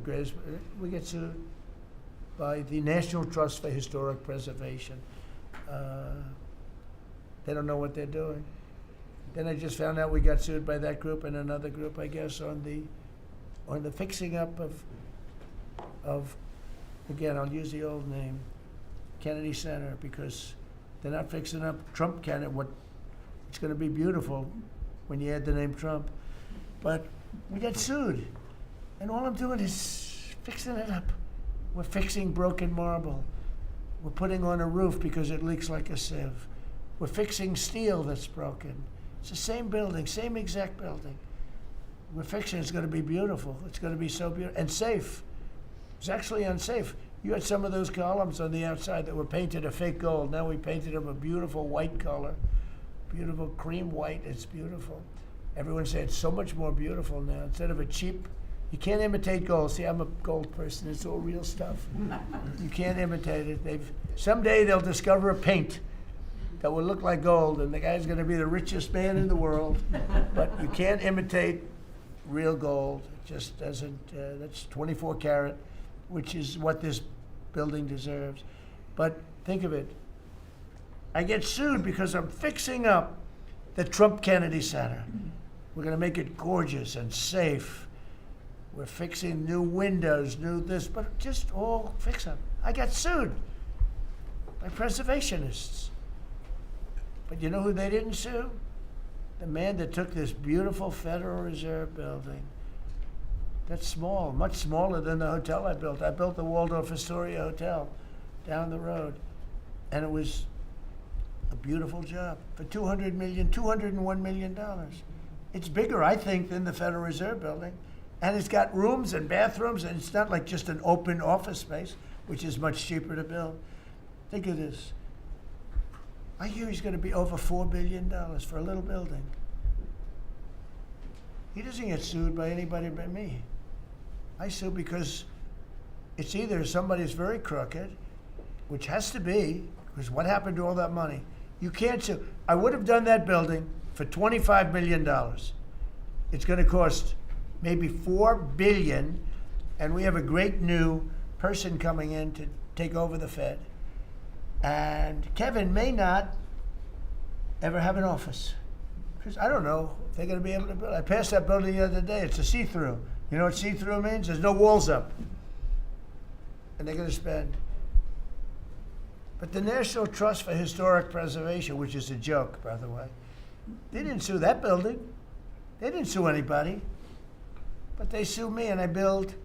greatest. We get sued by the National Trust for Historic Preservation. They don't know what they're doing. Then I just found out we got sued by that group and another group, I guess, on the fixing up of again, I'll use the old name, Kennedy Center, because they're not fixing up Trump Kennedy. It's going to be beautiful when you add the name Trump. But we got sued, and all I'm doing is fixing it up. We're fixing broken marble. We're putting on a roof because it leaks like a sieve. We're fixing steel that's broken. It's the same building, same exact building. We're fixing it. It's going to be beautiful. It's going to be so beautiful and safe. It's actually unsafe. You had some of those columns on the outside that were painted a fake gold. Now we painted them a beautiful white color, beautiful cream white. It's beautiful. Everyone said it's so much more beautiful now. Instead of a cheap, you can't imitate gold. See, I'm a gold person. It's all real stuff. You can't imitate it. Someday they'll discover a paint that will look like gold, and the guy's going to be the richest man in the world. But you can't imitate real gold. It just doesn't. That's 24 karat, which is what this building deserves. But think of it. I get sued because I'm fixing up the Trump Kennedy Center. We're going to make it gorgeous and safe. We're fixing new windows, new this, but just all fix up. I got sued by preservationists. But you know who they didn't sue? The man that took this beautiful Federal Reserve building. That's small, much smaller than the hotel I built. I built the Waldorf Astoria Hotel down the road. And it was a beautiful job for $201 million. It's bigger, I think, than the Federal Reserve building. And it's got rooms and bathrooms, and it's not like just an open office space, which is much cheaper to build. Think of this. I hear he's going to be over $4 billion for a little building. He doesn't get sued by anybody but me. I sue because it's either somebody's very crooked, which has to be, because what happened to all that money? You can't sue. I would have done that building for $25 million. It's going to cost maybe $4 billion, and we have a great new person coming in to take over the Fed. And Kevin may not ever have an office. Because I don't know if they're going to be able to build. I passed that building the other day. It's a see-through. You know what see-through means? There's no walls up. And they're going to spend. But the National Trust for Historic Preservation, which is a joke, by the way, they didn't sue that building. They didn't sue anybody. But they sued me, and I build